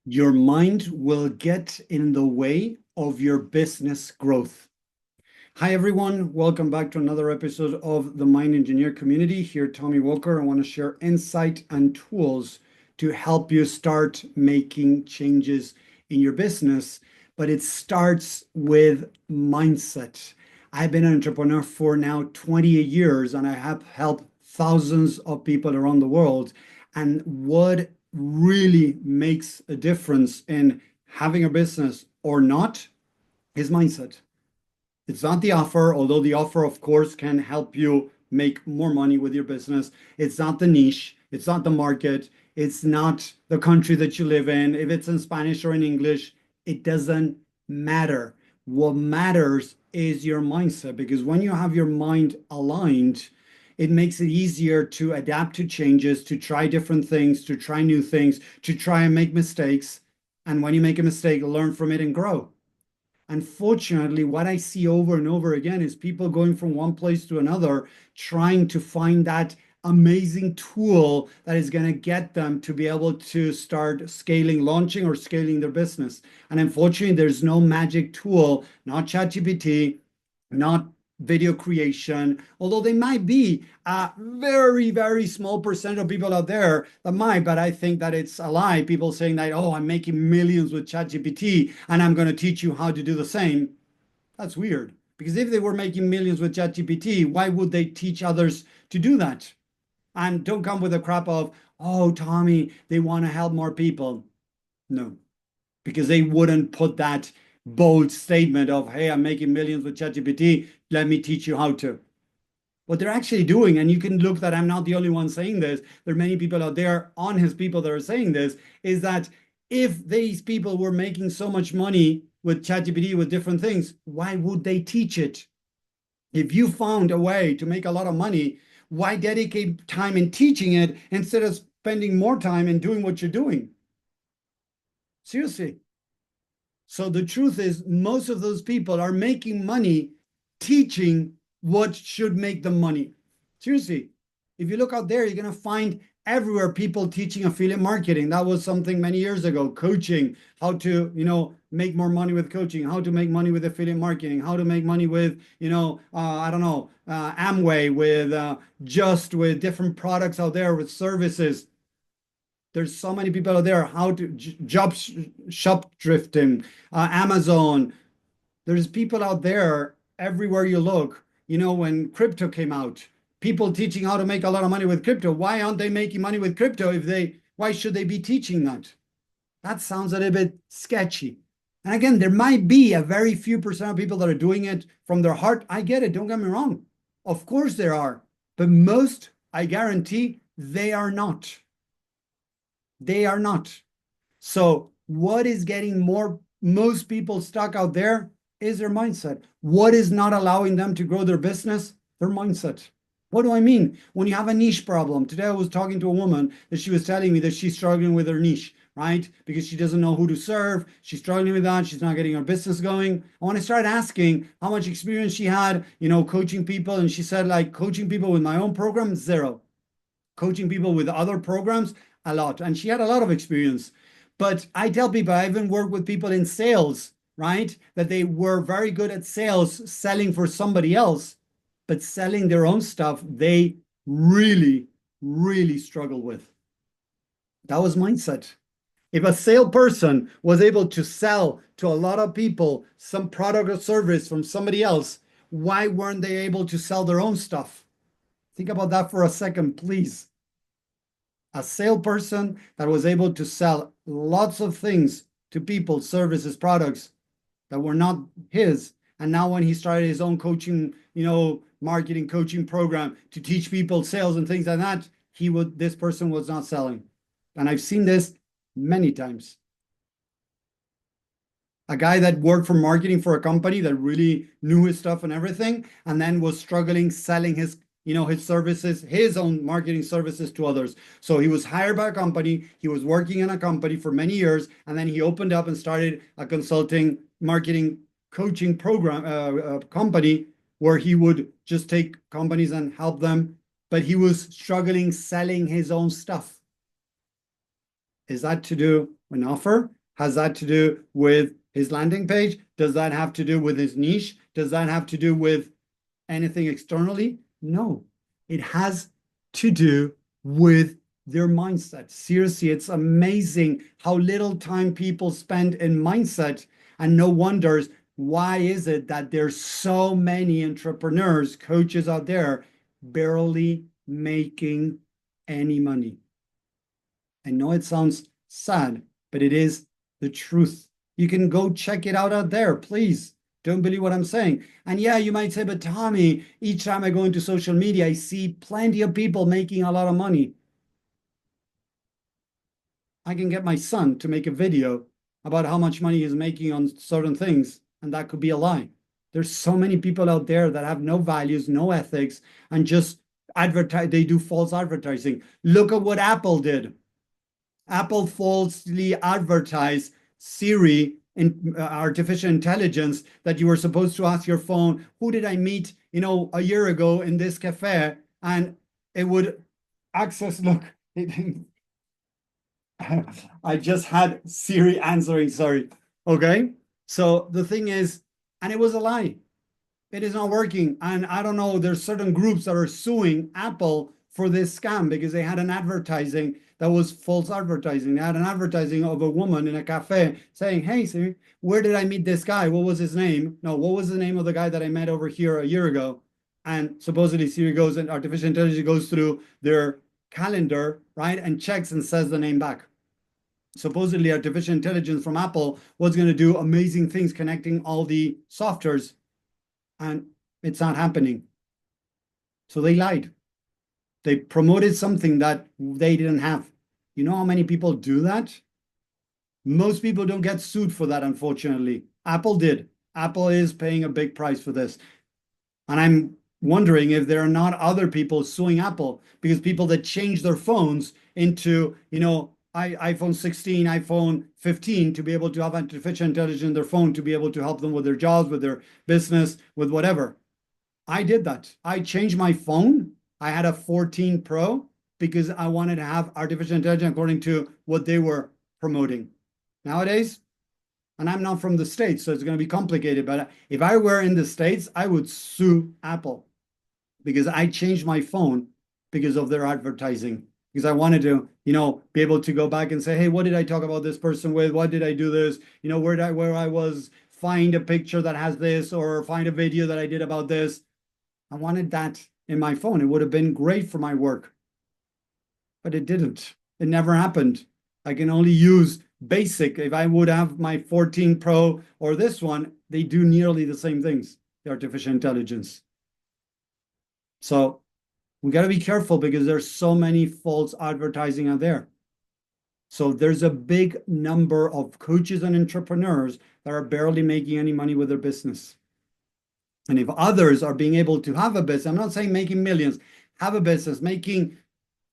Your mind will get in the way of your business growth. Hi, everyone. Welcome back to another episode of the Mind Engineer community. Here, Tommy Walker. I want to share insight and tools to help you start making changes in your business. But it starts with mindset. I've been an entrepreneur for now 28 years, and I have helped thousands of people around the world. And what really makes a difference in having a business or not is mindset. It's not the offer, although the offer, of course, can help you make more money with your business. It's not the niche. It's not the market. It's not the country that you live in. If it's in Spanish or in English, it doesn't matter. What matters is your mindset, because when you have your mind aligned, it makes it easier to adapt to changes, to try different things, to try new things, to try and make mistakes. And when you make a mistake, learn from it and grow. Unfortunately, what I see over and over again is people going from one place to another, trying to find that amazing tool that is going to get them to be able to start scaling, launching, or scaling their business. And unfortunately, there's no magic tool, not ChatGPT, not video creation, although they might be a very, very small percent of people out there that might, but I think that it's a lie. People saying that, oh, I'm making millions with ChatGPT and I'm going to teach you how to do the same. That's weird. Because if they were making millions with ChatGPT, why would they teach others to do that? And don't come with a crap of, oh, Tommy, they want to help more people. No, because they wouldn't put that bold statement of, hey, I'm making millions with ChatGPT. Let me teach you how to. What they're actually doing, and you can look that I'm not the only one saying this, there are many people out there, honest people that are saying this, is that if these people were making so much money with ChatGPT, with different things, why would they teach it? If you found a way to make a lot of money, why dedicate time in teaching it instead of spending more time in doing what you're doing? Seriously. So the truth is, most of those people are making money teaching what should make them money. Seriously, if you look out there, you're going to find everywhere people teaching affiliate marketing. That was something many years ago. Coaching, how to, make more money with coaching, how to make money with affiliate marketing, how to make money with, I don't know, Amway, with just with different products out there, with services. There's so many people out there. How to job shop drifting, Amazon. There's people out there everywhere you look. When crypto came out, people teaching how to make a lot of money with crypto. Why aren't they making money with crypto? Why should they be teaching that? That sounds a little bit sketchy. And again, there might be a very few percent of people that are doing it from their heart. I get it. Don't get me wrong. Of course there are. But most, I guarantee, they are not. They are not. So what is getting most people stuck out there is their mindset. What is not allowing them to grow their business? Their mindset. What do I mean? When you have a niche problem. Today I was talking to a woman that she was telling me that she's struggling with her niche, right? Because she doesn't know who to serve. She's struggling with that. She's not getting her business going. I want to start asking how much experience she had, coaching people. And she said, like, coaching people with my own program, zero. Coaching people with other programs, a lot. And she had a lot of experience. But I tell people, I even worked with people in sales, right? That they were very good at sales, selling for somebody else, but selling their own stuff, they really, really struggle with. That was mindset. If a salesperson was able to sell to a lot of people some product or service from somebody else, why weren't they able to sell their own stuff? Think about that for a second, please. A salesperson that was able to sell lots of things to people, services, products that were not his. And now when he started his own coaching, marketing coaching program to teach people sales and things like that, this person was not selling. And I've seen this many times. A guy that worked for marketing for a company that really knew his stuff and everything, and then was struggling selling his services, his own marketing services to others. So he was hired by a company. He was working in a company for many years, and then he opened up and started a consulting marketing coaching program company where he would just take companies and help them. But he was struggling selling his own stuff. Is that to do with an offer? Has that to do with his landing page? Does that have to do with his niche? Does that have to do with anything externally? No, it has to do with their mindset. Seriously, it's amazing how little time people spend in mindset, and no wonders why is it that there's so many entrepreneurs, coaches out there barely making any money. I know it sounds sad, but it is the truth. You can go check it out there, please. Don't believe what I'm saying. And yeah, you might say, but Tommy, each time I go into social media, I see plenty of people making a lot of money. I can get my son to make a video about how much money he's making on certain things, and that could be a lie. There's so many people out there that have no values, no ethics, and just advertise. They do false advertising. Look at what Apple did. Apple falsely advertised Siri in artificial intelligence that you were supposed to ask your phone, who did I meet, a year ago in this cafe? And it would access, look, I just had Siri answering, sorry. Okay. So the thing is, and it was a lie. It is not working. And I don't know, there's certain groups that are suing Apple for this scam because they had an advertising that was false advertising. They had an advertising of a woman in a cafe saying, hey, Siri, where did I meet this guy? What was his name? No, what was the name of the guy that I met over here a year ago? And supposedly Siri goes and artificial intelligence goes through their calendar, right, and checks and says the name back. Supposedly artificial intelligence from Apple was going to do amazing things connecting all the softwares, and it's not happening. So they lied. They promoted something that they didn't have. You know how many people do that? Most people don't get sued for that, unfortunately. Apple did. Apple is paying a big price for this. And I'm wondering if there are not other people suing Apple, because people that change their phones into, iPhone 16, iPhone 15 to be able to have artificial intelligence in their phone to be able to help them with their jobs, with their business, with whatever. I did that. I changed my phone. I had a 14 Pro because I wanted to have artificial intelligence according to what they were promoting. Nowadays, and I'm not from the States, so it's going to be complicated, but if I were in the States, I would sue Apple because I changed my phone because of their advertising, because I wanted to, be able to go back and say, hey, what did I talk about this person with? What did I do this? Where I was, find a picture that has this, or find a video that I did about this. I wanted that in my phone. It would have been great for my work, but it didn't. It never happened. I can only use basic. If I would have my 14 Pro or this one, they do nearly the same things, the artificial intelligence. So we got to be careful because there's so many false advertising out there. So there's a big number of coaches and entrepreneurs that are barely making any money with their business. And if others are being able to have a business, I'm not saying making millions, have a business, making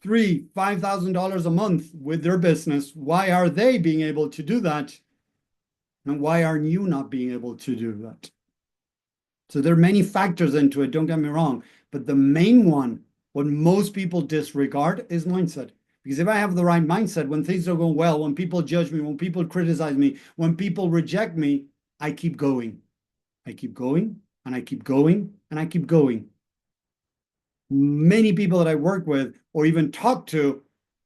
$3,000, $5,000 a month with their business, why are they being able to do that? And why aren't you not being able to do that? So there are many factors into it, don't get me wrong. But the main one, what most people disregard, is mindset. Because if I have the right mindset, when things are going well, when people judge me, when people criticize me, when people reject me, I keep going. I keep going, and I keep going, and I keep going. Many people that I work with or even talk to,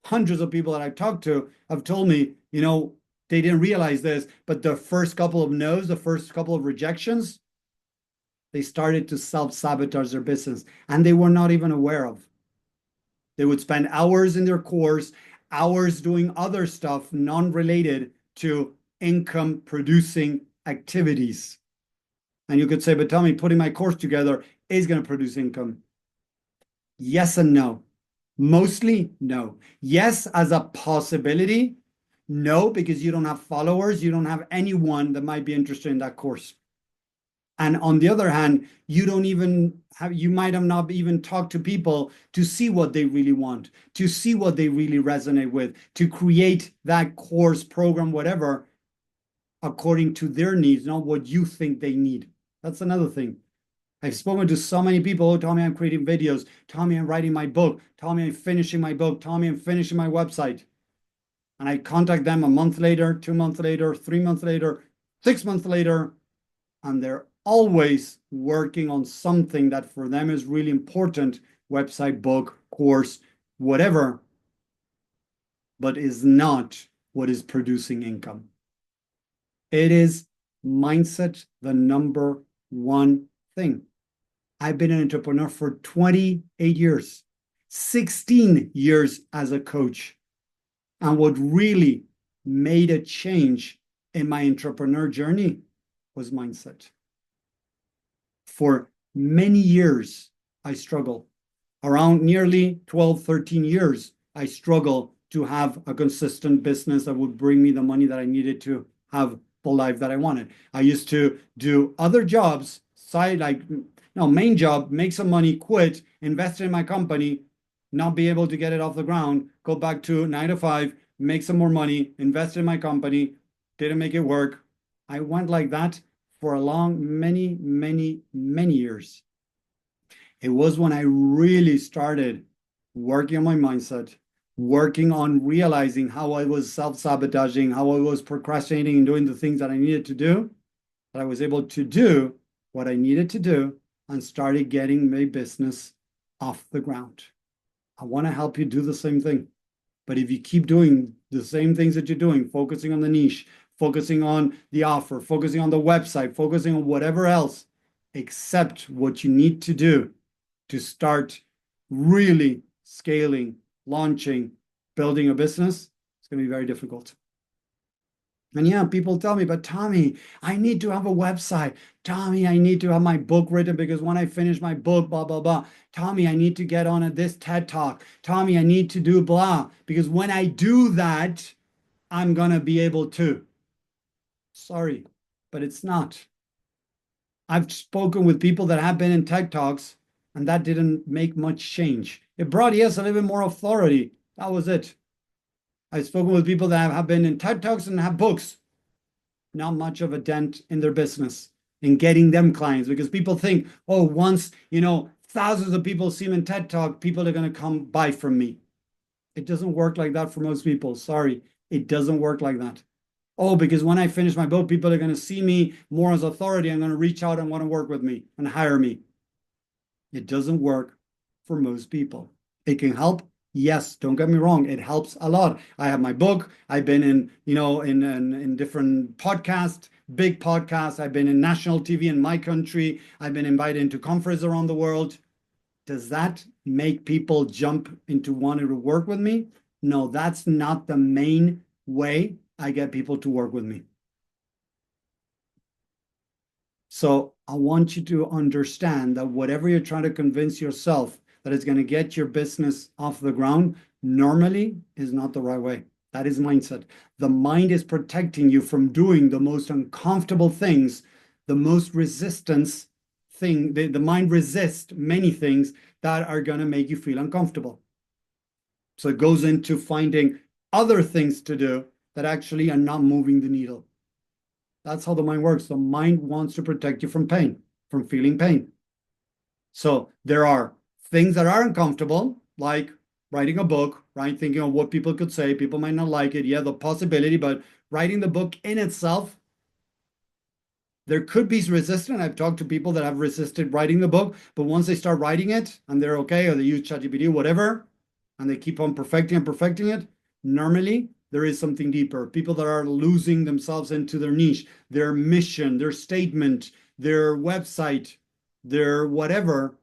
hundreds of people that I've talked to have told me, they didn't realize this, but the first couple of no's, the first couple of rejections, they started to self-sabotage their business, and they were not even aware of. They would spend hours in their course, hours doing other stuff non-related to income producing activities. And you could say, but tell me, putting my course together is going to produce income. Yes and no. Mostly no. Yes, as a possibility. No, because you don't have followers. You don't have anyone that might be interested in that course. And on the other hand, you might have not even talked to people to see what they really want, to see what they really resonate with, to create that course, program, whatever, according to their needs, not what you think they need. That's another thing. I've spoken to so many people who tell me I'm creating videos, tell me I'm writing my book, tell me I'm finishing my book, tell me I'm finishing my website. And I contact them a month later, 2 months later, 3 months later, 6 months later, and they're always working on something that for them is really important, website, book, course, whatever, but is not what is producing income. It is mindset, the number one thing. I've been an entrepreneur for 28 years, 16 years as a coach. And what really made a change in my entrepreneur journey was mindset. For many years, I struggled. Around nearly 12, 13 years, I struggled to have a consistent business that would bring me the money that I needed to have the life that I wanted. I used to do other jobs, main job, make some money, quit, invest in my company, not be able to get it off the ground, go back to 9 to 5, make some more money, invest in my company, didn't make it work. I went like that for a long, many, many, many years. It was when I really started working on my mindset, working on realizing how I was self-sabotaging, how I was procrastinating and doing the things that I needed to do, that I was able to do what I needed to do and started getting my business off the ground. I want to help you do the same thing. But if you keep doing the same things that you're doing, focusing on the niche, focusing on the offer, focusing on the website, focusing on whatever else, except what you need to do to start really scaling, launching, building a business, it's going to be very difficult. And yeah, people tell me, but Tommy, I need to have a website. Tommy, I need to have my book written because when I finish my book, blah, blah, blah. Tommy, I need to get on this TED Talk. Tommy, I need to do blah, because when I do that, I'm going to be able to. Sorry, but it's not. I've spoken with people that have been in TED Talks, and that didn't make much change. It brought, yes, a little bit more authority. That was it. I've spoken with people that have been in TED Talks and have books. Not much of a dent in their business, in getting them clients, because people think, oh, once, thousands of people see me in TED Talk, people are going to come buy from me. It doesn't work like that for most people. Sorry, it doesn't work like that. Oh, because when I finish my book, people are going to see me more as authority and going to reach out and want to work with me and hire me. It doesn't work for most people. It can help. Yes, don't get me wrong. It helps a lot. I have my book. I've been in different podcasts, big podcasts. I've been in national TV in my country. I've been invited into conferences around the world. Does that make people jump into wanting to work with me? No, that's not the main way I get people to work with me. So I want you to understand that whatever you're trying to convince yourself that is going to get your business off the ground normally is not the right way. That is mindset. The mind is protecting you from doing the most uncomfortable things, the most resistance thing. The mind resists many things that are going to make you feel uncomfortable. So it goes into finding other things to do that actually are not moving the needle. That's how the mind works. The mind wants to protect you from pain, from feeling pain. So there are things that are uncomfortable, like writing a book, right? Thinking of what people could say. People might not like it. Yeah, the possibility, but writing the book in itself, there could be resistance. I've talked to people that have resisted writing the book, but once they start writing it and they're okay, or they use ChatGPT, whatever, and they keep on perfecting it, normally there is something deeper. People that are losing themselves into their niche, their mission, their statement, their website, their whatever,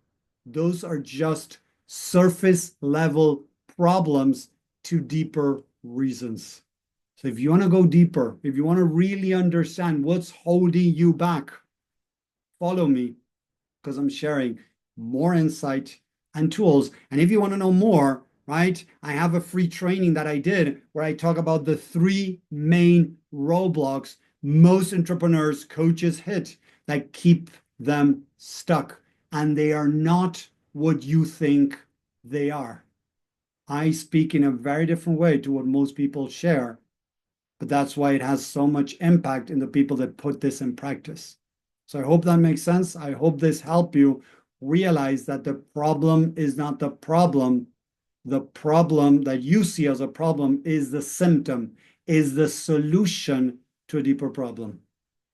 those are just surface level problems to deeper reasons. So if you want to go deeper, if you want to really understand what's holding you back, follow me, because I'm sharing more insight and tools. And if you want to know more, right, I have a free training that I did where I talk about the 3 main roadblocks most entrepreneurs, coaches hit that keep them stuck. And they are not what you think they are. I speak in a very different way to what most people share, but that's why it has so much impact in the people that put this in practice. So I hope that makes sense. I hope this helped you realize that the problem is not the problem. the problem that you see as a problem is the symptom, is the solution to a deeper problem.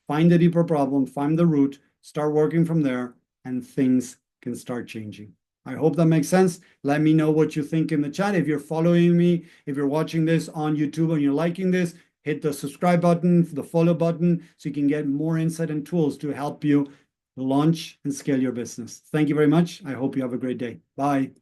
Find the deeper problem, find the root, start working from there, and things can start changing. I hope that makes sense. Let me know what you think in the chat. If you're following me, if you're watching this on YouTube and you're liking this, hit the subscribe button, the follow button, so you can get more insight and tools to help you launch and scale your business. Thank you very much. I hope you have a great day. Bye.